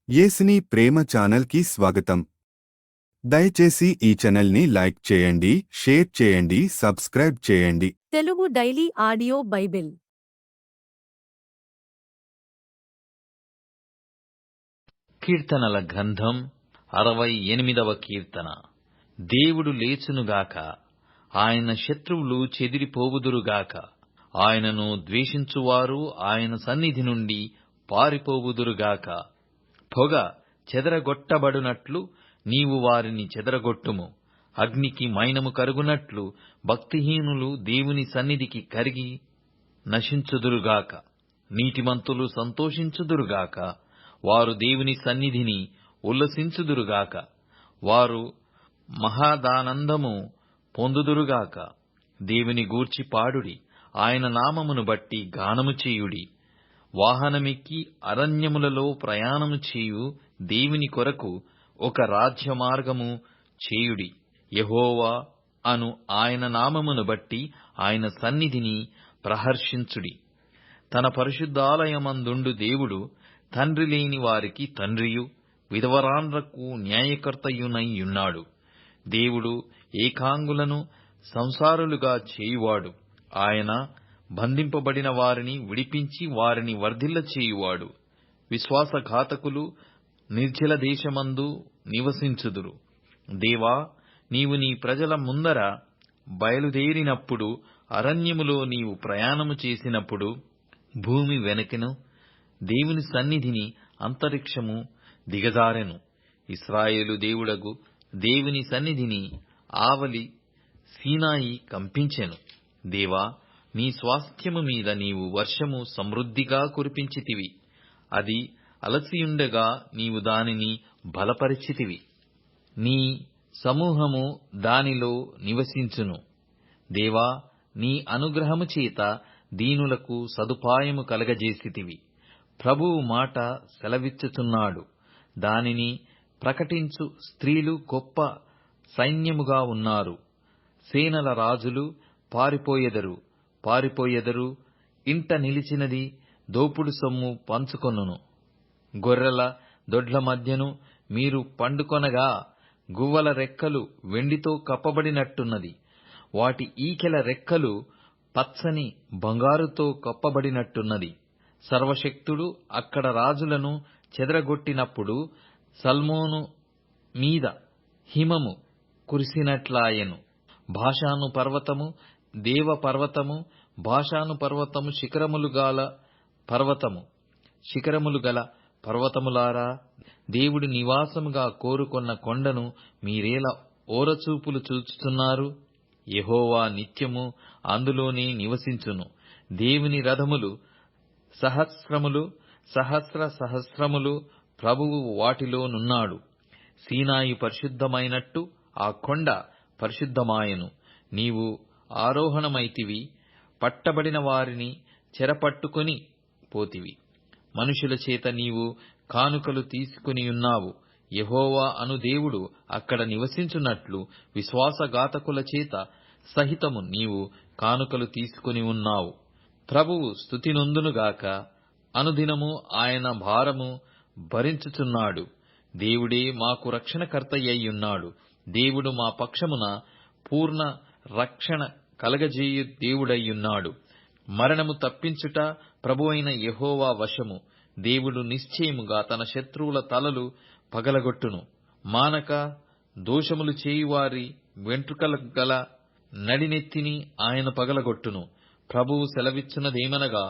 యేసుని ప్రేమ ఛానల్కి స్వాగతం. దయచేసి ఈ ఛానల్ని లైక్ చేయండి, షేర్ చేయండి, సబ్స్క్రైబ్ చేయండి. తెలుగు డైలీ ఆడియో బైబిల్ కీర్తనల గ్రంథం 68వ కీర్తన. దేవుడు లేచునుగాక, ఆయన శత్రువులు చెదిరిపోవుదురుగాక. ఆయనను ద్వేషించువారు ఆయన సన్నిధి నుండి పారిపోవుదురుగాక. పొగ చెదరగొట్టబడునట్లు నీవు వారిని చెదరగొట్టుము. అగ్నికి మైనము కరుగునట్లు భక్తిహీనులు దేవుని సన్నిధికి కరిగి నశించుదురుగాక. నీతిమంతులు సంతోషించుదురుగాక, వారు దేవుని సన్నిధిని ఉల్లసించుదురుగాక. వారు మహదానందము పొందుదురుగాక. దేవుని గూర్చి పాడుడి, ఆయన నామమును బట్టి గానము చేయుడి. వాహనమెక్కి అరణ్యములలో ప్రయాణము చేయు దేవుని కొరకు ఒక రాజ్యమార్గము చేయుడి. యెహోవా అను ఆయన నామమును బట్టి ఆయన సన్నిధిని ప్రహర్షించుడి. తన పరిశుద్ధాలయమందుండు దేవుడు తండ్రి లేని వారికి తండ్రియు విధవరాండ్రకు న్యాయకర్తయునై యున్నాడు. దేవుడు ఏకాంగులను సంసారులుగా చేయువాడు. ఆయన బంధింపబడిన వారిని విడిపించి వారిని వర్ధిల్ల చేయువాడు. విశ్వాసఘాతకులు నిర్జల దేశమందు నివసించుదురు. దేవా, నీవు నీ ప్రజల ముందర బయలుదేరినప్పుడు, అరణ్యములో నీవు ప్రయాణము చేసినప్పుడు, భూమి వెనకెను దేవుని సన్నిధిని అంతరిక్షము దిగజారెను. ఇశ్రాయేలు దేవుడగు దేవుని సన్నిధిని ఆవలి సీనాయి కంపించెను. దేవా, నీ స్వాస్థ్యము మీద నీవు వర్షము సమృద్ధిగా కురిపించితివి. అది అలసియుండగా నీవు దానిని బలపరిచితివి. నీ సమూహము దానిలో నివసించును. దేవా, నీ అనుగ్రహము చేత దీనులకు సదుపాయము కలగజేసితివి. ప్రభువు మాట సెలవిచ్చుచున్నాడు, దానిని ప్రకటించు స్త్రీలు గొప్ప సైన్యముగా ఉన్నారు. సేనల రాజులు పారిపోయెదరు. ఇంట నిలిచినది దోపుడు సొమ్ము పంచుకొనును. గొర్రెల దొడ్ల మధ్యను మీరు పండుకొనగా గువ్వల రెక్కలు వెండితో కప్పబడినట్టున్నది. వాటి ఈకెల రెక్కలు పచ్చని బంగారుతో కప్పబడినట్టున్నది. సర్వశక్తుడు అక్కడ రాజులను చెదరగొట్టినప్పుడు సల్మోను మీద హిమము కురిసినట్లాయెను. బాషాను పర్వతము దేవ పర్వతము, బాషాను పర్వతము శిఖరములు గల పర్వతములారా, దేవుడి నివాసముగా కోరుకొన్న కొండను మీరేలా ఓరచూపులు చూచుతున్నారు? యెహోవా నిత్యము అందులోనే నివసించును. దేవుని రథములు సహస్రములు ప్రభువు వాటిలో నున్నాడు. సీనాయి పరిశుద్ధమైనట్టు ఆ కొండ పరిశుద్ధమాయెను. నీవు ఆరోహణమైతివి, పట్టబడిన వారిని చెరపట్టుకొని పోతివి. మనుషుల చేత నీవు కానుకలు తీసుకునియున్నావు. యెహోవా అను దేవుడు అక్కడ నివసించున్నట్లు విశ్వాసఘాతకుల చేత సహితము నీవు కానుకలు తీసుకుని ఉన్నావు. ప్రభువు స్తుతి నొందునుగాక, అనుదినము ఆయన భారము భరించుచున్నాడు. దేవుడే మాకు రక్షణకర్తయ్యున్నాడు. దేవుడు మా పక్షమున పూర్ణ రక్షణ కలగజేయు దేవుడయ్యున్నాడు. మరణము తప్పించుట ప్రభువైన యెహోవా వశము. దేవుడు నిశ్చయముగా తన శత్రువుల తలలు పగలగొట్టును. మానక దోషములు చేయువారి వెంట్రుకల గల నడినెత్తిని ఆయన పగలగొట్టును. ప్రభువు సెలవిచ్చున్నదేమనగా,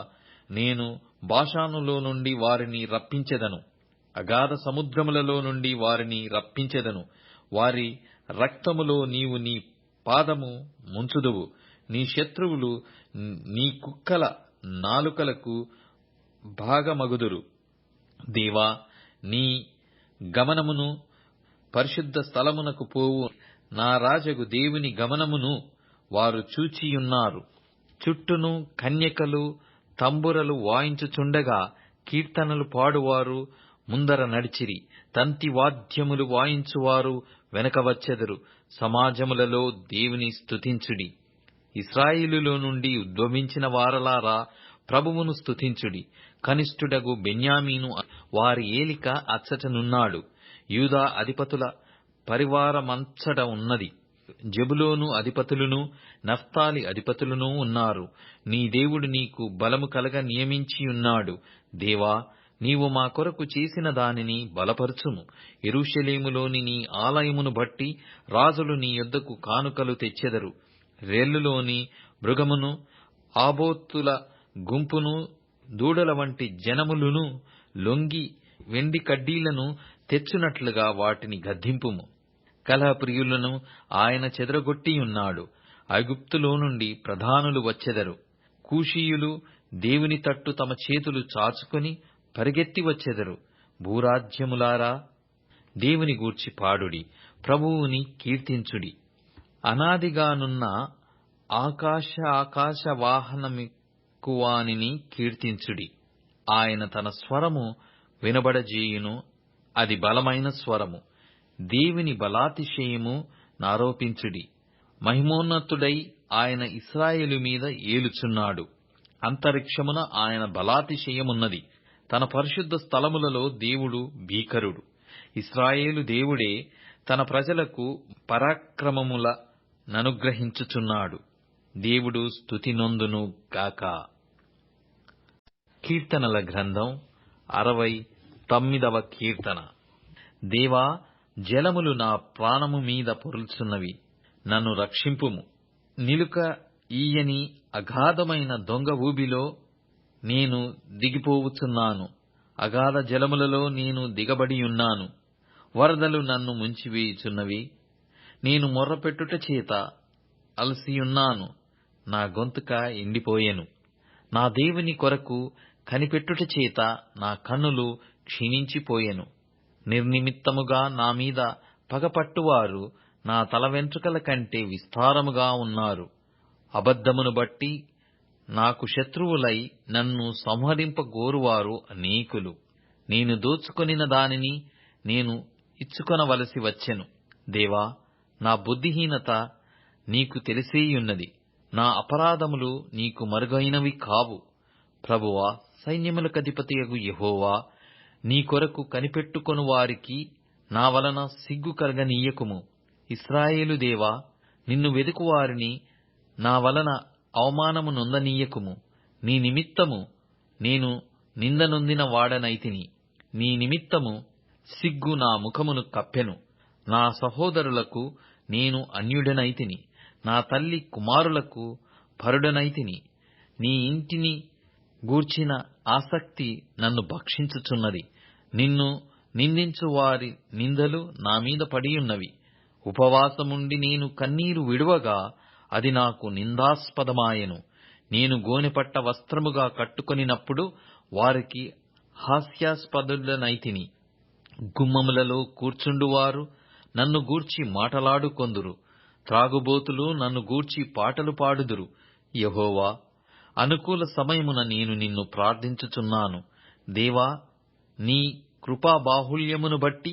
నేను బాషానులో నుండి వారిని రప్పించెదను, అగాధ సముద్రములలో నుండి వారిని రప్పించెదను. వారి రక్తములో నీవు నీ పాదము ముంచుదువు. నీ శత్రువులు నీ కుక్కల నాలుకలకు భాగమగుదురు. దేవా, నీ గమనమును పరిశుద్ధ స్థలమునకు పోవు నా రాజగు దేవుని గమనమును వారు చూచియున్నారు. చుట్టూను కన్యకలు తంబురలు వాయించుచుండగా కీర్తనలు పాడువారు ముందర నడిచిరి. తంతి వాద్యములు వాయించువారు వెనక వచ్చెదరు. సమాజములలో దేవుని స్తుతించుడి. ఇశ్రాయేలులో నుండి ఉద్భవించిన వారలారా, ప్రభువును స్తుతించుడి. కనిష్ఠుడగు బెన్యామీను వారి ఏలిక అచ్చటనున్నాడు. యూదా అధిపతుల పరివారమంచట ఉన్నది. జెబులూను అధిపతులును నఫ్తాలి అధిపతులును ఉన్నారు. నీ దేవుడు నీకు బలము కలగ నియమించియున్నాడు. దేవా, నీవు మా కొరకు చేసిన దానిని బలపరచుము. యెరూషలేములోని నీ ఆలయమును బట్టి రాజులు నీ యొద్దకు కానుకలు తెచ్చెదరు. రెల్లులోని మృగమును, ఆబోతుల గుంపును, దూడల వంటి జనములును లొంగి వెండి కడ్డీలను తెచ్చునట్లుగా వాటిని గద్దింపుము. కలహప్రియులను ఆయన చెదరగొట్టియున్నాడు. ఐగుప్తులో నుండి ప్రధానులు వచ్చెదరు. కూషీయులు దేవుని తట్టు తమ చేతులు చాచుకొని పరిగెత్తి వచ్చెదరు. భూరాజ్యములారా, దేవుని గూర్చి పాడుడి, ప్రభువుని కీర్తించుడి. అనాదిగానున్న ఆకాశ వాహనమిక్కువానిని కీర్తించుడి. ఆయన తన స్వరము వినబడజేయును, అది బలమైన స్వరము. దేవుని బలాతిశయము నారోపించుడి. మహిమోన్నతుడై ఆయన ఇశ్రాయేలు మీద ఏలుచున్నాడు. అంతరిక్షమున ఆయన బలాతిశయమున్నది. తన పరిశుద్ధ స్థలములలో దేవుడు భీకరుడు. ఇశ్రాయేలు దేవుడే తన ప్రజలకు పరాక్రమముల ననుగ్రహించుచున్నాడు. దేవుడు స్తుతి నొందును గాక. కీర్తనల గ్రంథం 69వ కీర్తన. దేవా, జలములు నా ప్రాణము మీద పొర్లుచున్నవి, నన్ను రక్షింపుము. నిలుక ఈయని అగాధమైన దొంగ ఊబిలో నేను దిగిపోవుచున్నాను. అగాధ జలములలో నేను దిగబడియున్నాను. వరదలు నన్ను ముంచివేయుచున్నవి. నేను మొర్రపెట్టుట చేత అలసియున్నాను. నా గొంతుక ఎండిపోయెను. నా దేవుని కొరకు కనిపెట్టుట చేత నా కన్నులు క్షీణించిపోయెను. నిర్నిమిత్తముగా నా మీద పగపట్టువారు నా తల వెంట్రుకల కంటే విస్తారముగా ఉన్నారు. అబద్ధమును బట్టి నాకు శత్రువులై నన్ను సంహరింపగోరువారు అనేకులు. నేను దోచుకొనిన దానిని నేను ఇచ్చుకొనవలసి వచ్చెను. దేవా, నా బుద్ధిహీనత నీకు తెలిసేయున్నది. నా అపరాధములు నీకు మరుగైనవి కావు. ప్రభువా, సైన్యములకధిపతియగు యెహోవా, నీ కొరకు కనిపెట్టుకొను వారికి నా వలన సిగ్గు కలగనీయకుము. ఇశ్రాయేలు దేవా, నిన్ను వెదుకువారిని నా వలన అవమానము నొందనీయకుము. నీ నిమిత్తము నేను నిందనొందిన వాడనైతిని. నీ నిమిత్తము సిగ్గు నా ముఖమును కప్పెను. నా సహోదరులకు నేను అన్యుడనైతిని. నా తల్లి కుమారులకు పరుడనైతిని. నీ ఇంటిని గూర్చిన ఆసక్తి నన్ను భక్షించుచున్నది. నిన్ను నిందించు వారి నిందలు నా మీద పడియున్నవి. ఉపవాసముండి నేను కన్నీరు విడువగా అది నాకు నిందాస్పదమాయెను. నేను గోనెపట్ట వస్త్రముగా కట్టుకొనినప్పుడు వారికి హాస్యాస్పదుడనైతిని. గుమ్మములలో కూర్చుండువారు నన్ను గూర్చి మాటలాడుకొందురు. త్రాగుబోతులు నన్ను గూర్చి పాటలు పాడుదురు. యెహోవా, అనుకూల సమయమున నేను నిన్ను ప్రార్థించుచున్నాను. దేవా, నీ కృపా బాహుళ్యమును బట్టి,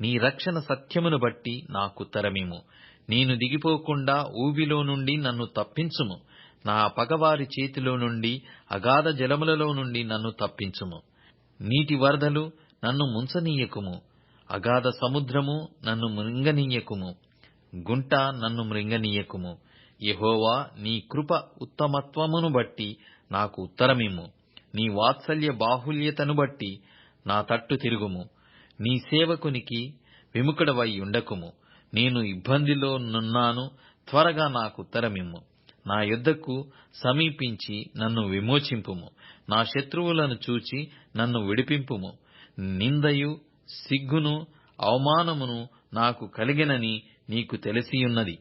నీ రక్షణ సత్యమును బట్టి నాకుత్తరమిమ్ము. నేను దిగిపోకుండా ఊబిలో నుండి నన్ను తప్పించుము. నా పగవారి చేతిలో నుండి, అగాధ జలములలో నుండి నన్ను తప్పించుము. నీటి వరదలు నన్ను ముంచనీయకుము. అగాధ సముద్రము నన్ను మృంగనీయకుము. గుంట నన్ను మృంగనీయకుము. యెహోవా, నీ కృప ఉత్తమత్వమును బట్టి నాకు ఉత్తరమిమ్ము. నీ వాత్సల్య బాహుల్యతను బట్టి నా తట్టు తిరుగుము. నీ సేవకునికి విముఖుడవై ఉండకుము. నేను ఇబ్బందిలో నున్నాను, త్వరగా నాకు ఉత్తరమిమ్ము. నా యొద్దకు సమీపించి నన్ను విమోచింపుము. నా శత్రువులను చూచి నన్ను విడిపింపుము. నిందయు సిగ్గును అవమానమును నాకు కలిగెనని నీకు తెలిసియున్నది.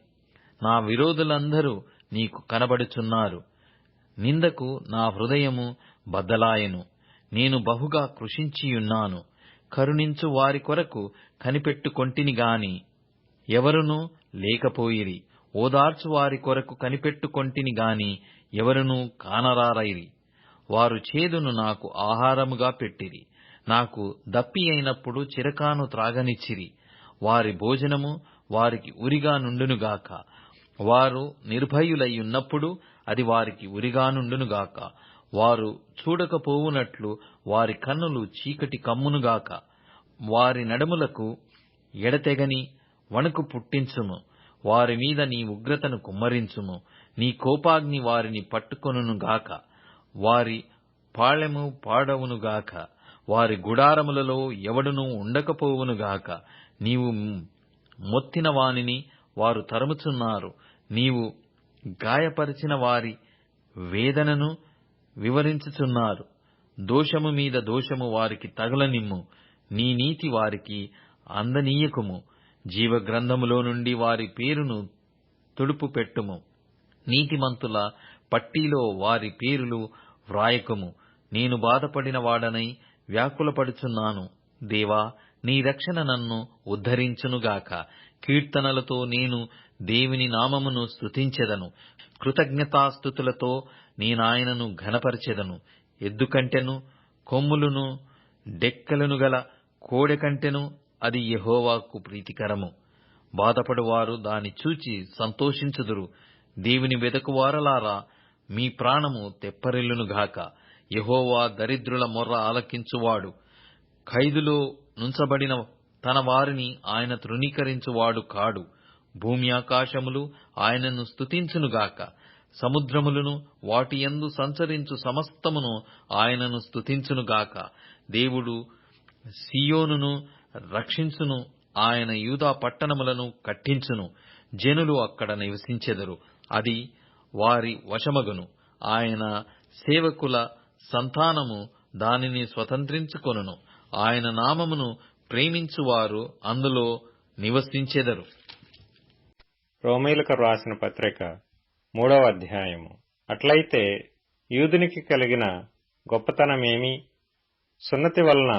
నా విరోధులందరూ నీకు కనబడుచున్నారు. నిందకు నా హృదయము బద్దలాయెను. నేను బహుగా కృషించియున్నాను. కరుణించు వారి కొరకు కనిపెట్టుకొంటిని గాని ఎవరునూ లేకపోయిరి. ఓదార్చు వారి కొరకు కనిపెట్టుకొంటిని గాని ఎవరునూ కానరారైరి. వారు చేదును నాకు ఆహారముగా పెట్టిరి. నాకు దప్పి అయినప్పుడు చిరకాను త్రాగనిచ్చిరి. వారి భోజనము వారికి ఉరిగా నుండునుగాక. వారు నిర్భయులై ఉన్నప్పుడు అది వారికి ఉరిగా నుండునుగాక. వారు చూడకపోవునట్లు వారి కన్నులు చీకటి కమ్మునుగాక. వారి నడుములకు ఎడతెగని వణుకు పుట్టించుము. వారి మీద నీ ఉగ్రతను కుమ్మరించుము. నీ కోపాగ్ని వారిని పట్టుకొనుగాక. వారి పాళెము పాడవునుగాక. వారి గుడారములలో ఎవడునూ ఉండకపోవునుగాక. నీవు మొత్తిన వానిని వారు తరుముచున్నారు. నీవు గాయపరిచిన వారి వేదనను వివరించుచున్నారు. దోషము మీద దోషము వారికి తగలనిమ్ము. నీ నీతి వారికి అందనీయకుము. జీవగ్రంథములో నుండి వారి పేరును తుడుపు పెట్టుము. నీతిమంతుల పట్టీలో వారి పేరులు వ్రాయకుము. నేను బాధపడిన వాడనై వ్యాకులపడుచున్నాను. దేవా, నీ రక్షణ నన్ను ఉద్ధరించునుగాక. కీర్తనలతో నేను దేవుని నామమును స్తుతించెదను. కృతజ్ఞతాస్తుతులతో నేనాయనను ఘనపరచెదను. ఎద్దు కంటెను కొమ్ములును డెక్కలను గల కోడె కంటెను అది యెహోవాకు ప్రీతికరము. బాధపడువారు దాని చూచి సంతోషించుదురు. దేవుని వెదకువారలారా, మీ ప్రాణము తెప్పరిల్లునుగాక. యెహోవా దరిద్రుల మొర్ర ఆలకించువాడు. ఖైదులో నుంచబడిన తన వారిని ఆయన తృణీకరించువాడు కాడు. భూమి ఆకాశములు ఆయనను స్తుతించునుగాక. సముద్రములను వాటియందు సంచరించు సమస్తమును ఆయనను స్తుతించునుగాక. దేవుడు సీయోనును రక్షించును. ఆయన యూదా పట్టణములను కట్టించును. జనులు అక్కడ నివసించెదరు. అది వారి వశమగును. ఆయన సేవకుల సంతానము దానిని స్వతంత్రించుకొనును. ఆయన నామమును ప్రేమించువారు అందులో నివసించెదరు. రోమీయులకు రాసిన పత్రిక 3వ అధ్యాయము. అట్లయితే యూదునికి కలిగిన గొప్పతనమేమి? సున్నతి వలన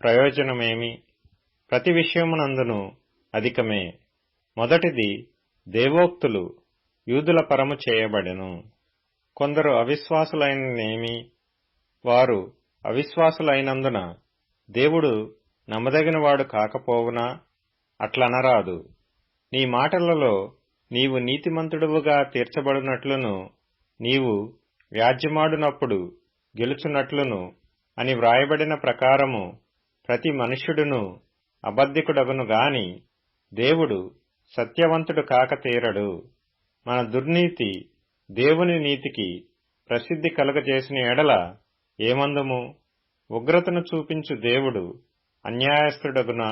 ప్రయోజనమేమి? ప్రతి విషయమునందును అధికమే. మొదటిది, దేవోక్తులు యూదుల పరము చేయబడెను. కొందరు అవిశ్వాసులైననేమి? వారు అవిశ్వాసులైనందున దేవుడు నమ్మదగినవాడు కాకపోవునా? అట్లనరాదు. నీ మాటలలో నీవు నీతిమంతుడువుగా తీర్చబడినట్లును, నీవు వ్యాజ్యమాడునప్పుడు గెలుచున్నట్లును అని వ్రాయబడిన ప్రకారము ప్రతి మనుష్యుడును అబద్ధికుడగును గాని దేవుడు సత్యవంతుడు కాక తీరడు. మన దుర్నీతి దేవుని నీతికి ప్రసిద్ధి కలుగజేసిన ఎడల ఏమందుము? ఉగ్రతను చూపించు దేవుడు అన్యాయస్థుడగునా?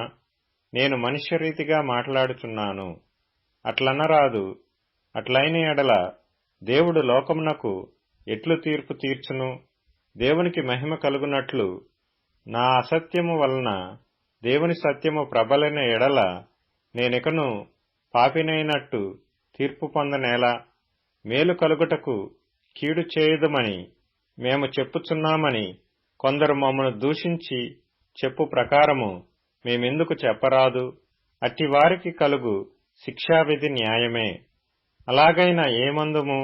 నేను మనుష్యరీతిగా మాట్లాడుచున్నాను. అట్లనరాదు. అట్లైన ఎడల దేవుడు లోకమునకు ఎట్లు తీర్పు తీర్చును? దేవునికి మహిమ కలుగునట్లు నా అసత్యము వలన దేవుని సత్యము ప్రబలిన ఎడల నేనికను పాపినైనట్టు తీర్పు పొందనేలా? మేలు కలుగుటకు కీడు చేయుదమని మేము చెప్పుచున్నామని కొందరు మమ్మను దూషించి చెప్పు ప్రకారము మేమెందుకు చెప్పరాదు? అట్టి వారికి కలుగు శిక్షావిధి న్యాయమే. అలాగైనా ఏమందుము?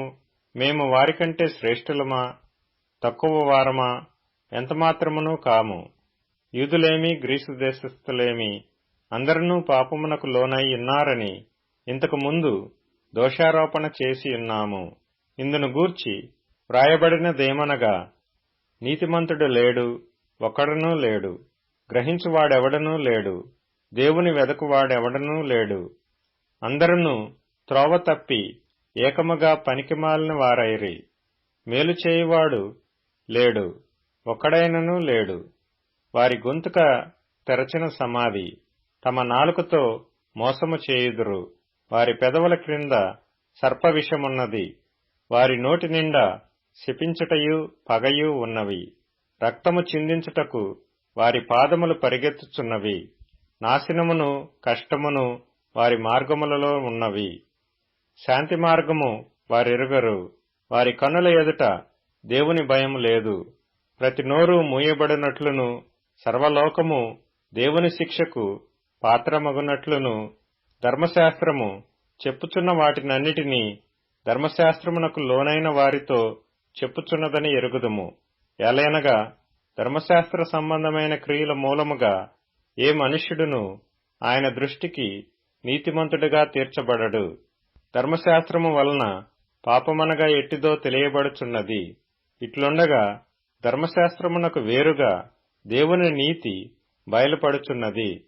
మేము వారికంటే శ్రేష్ఠులమా? తక్కువ వారమా? ఎంతమాత్రమునూ కాము. యూదులేమి గ్రీసు దేశస్థులేమి అందరూ పాపమునకు లోనై ఉన్నారని ఇంతకు ముందు దోషారోపణ చేసి ఉన్నాము. ఇందును గూర్చి వ్రాయబడినదేమనగా, నీతిమంతుడు లేడు, ఒక్కడునూ లేడు, గ్రహించువాడెవడనూ లేడు, దేవుని వెదకువాడెవడనూ లేడు. అందరూ త్రోవ తప్పి ఏకముగా పనికిమాలిన వారైరి. మేలు చేయువాడు లేడు, ఒక్కడైననూ లేడు. వారి గొంతుక తెరచిన సమాధి, తమ నాలుకతో మోసము చేయుదురు. వారి పెదవుల క్రింద సర్పవిషమున్నది. వారి నోటి నిండా శపించుటయు పగయు ఉన్నవి. రక్తము చిందించుటకు వారి పాదములు పరిగెత్తుచున్నవి. నాశనమును కష్టమును వారి మార్గములలో ఉన్నవి. శాంతి మార్గము వారెరుగరు. వారి కన్నుల ఎదుట దేవుని భయం లేదు. ప్రతి నోరు మూయబడినట్లును సర్వలోకము దేవుని శిక్షకు పాత్రమగునట్లును ధర్మశాస్త్రము చెప్పుచున్న వాటినన్నిటినీ ధర్మశాస్త్రమునకు లోనైన వారితో చెప్పుచున్నదని ఎరుగుదుము. ఎలయనగా ధర్మశాస్త్ర సంబంధమైన క్రియల మూలముగా ఏ మనుష్యుడును ఆయన దృష్టికి నీతిమంతుడిగా తీర్చబడడు. ధర్మశాస్త్రము వలన పాపమనగా ఎట్టిదో తెలియబడుచున్నది. ఇట్లుండగా ధర్మశాస్త్రమునకు వేరుగా దేవుని నీతి బయలుపడుచున్నది.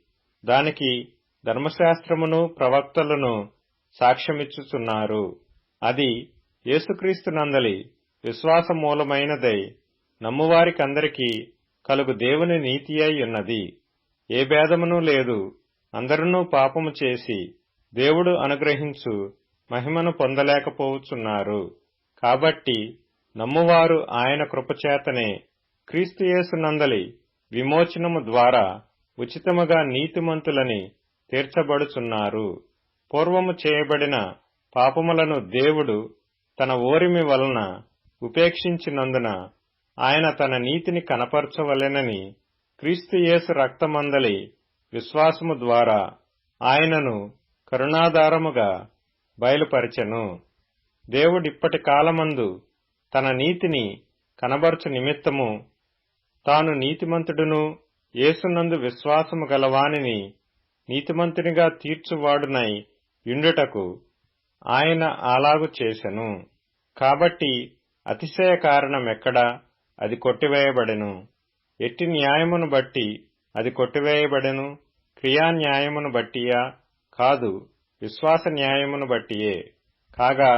దానికి ధర్మశాస్త్రమును ప్రవక్తలను సాక్ష్యమిచ్చుచున్నారు. అది యేసుక్రీస్తునందలి విశ్వాసమూలమైనదై నమ్మువారికందరికీ కలుగు దేవుని నీతి అయి ఉన్నది. ఏ భేదమునూ లేదు. అందరూ పాపము చేసి దేవుడు అనుగ్రహించు మహిమను పొందలేకపోవచ్చున్నారు. కాబట్టి నమ్మువారు ఆయన కృపచేతనే క్రీస్తు యేసునందలి విమోచనము ద్వారా ఉచితముగా నీతిమంతులని తీర్చబడుచున్నారు. పూర్వము చేయబడిన పాపములను దేవుడు తన ఓరిమి వలన ఉపేక్షించినందున ఆయన తన నీతిని కనపరచవలెనని క్రీస్తు యేసు రక్తమందలి విశ్వాసము ద్వారా ఆయనను కరుణాధారముగా బయలుపరచెను. దేవుడిప్పటి కాలమందు తన నీతిని కనబరచు నిమిత్తము తాను నీతిమంతుడును యేసునందు విశ్వాసము గలవానిని నీతిమంతునిగా తీర్చువాడునై యుండుటకు ఆయన అలాగు చేసెను. కాబట్టి అతిశయ కారణమెక్కడా అది కొట్టివేయబడెను. ఎట్టి న్యాయమును బట్టి అది కొట్టివేయబడెను? క్రియాన్యాయమును బట్టియా? కాదు, విశ్వాస న్యాయమును బట్టియే. కాగా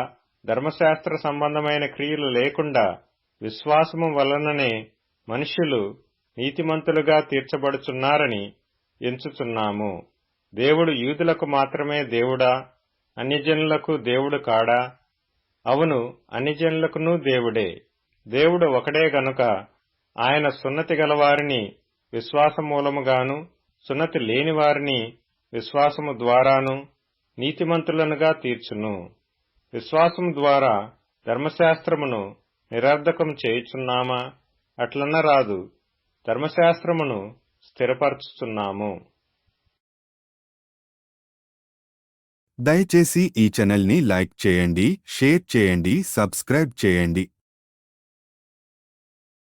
ధర్మశాస్త్ర సంబంధమైన క్రియలు లేకుండా విశ్వాసము వలననే మనుష్యులు నీతిమంతులుగా తీర్చబడుచున్నారని ఎంచుచున్నాము. దేవుడు యూదులకు మాత్రమే దేవుడా? అన్యజనులకు దేవుడు కాడా? అవును, అన్యజనులకును దేవుడే. దేవుడు ఒకడే గనుక ఆయన సున్నతి గలవారిని విశ్వాసమూలముగాను సున్నతి లేని వారిని విశ్వాసము ద్వారాను నీతిమంతులనుగా తీర్చును. విశ్వాసము ద్వారా ధర్మశాస్త్రమును నిరర్ధకం చేయుచున్నామా? అట్లనరాదు, ధర్మశాస్త్రమును స్థిరపరచుచున్నాము. దయచేసి ఈ ఛానల్ని లైక్ చేయండి, షేర్ చేయండి, సబ్స్క్రైబ్ చేయండి.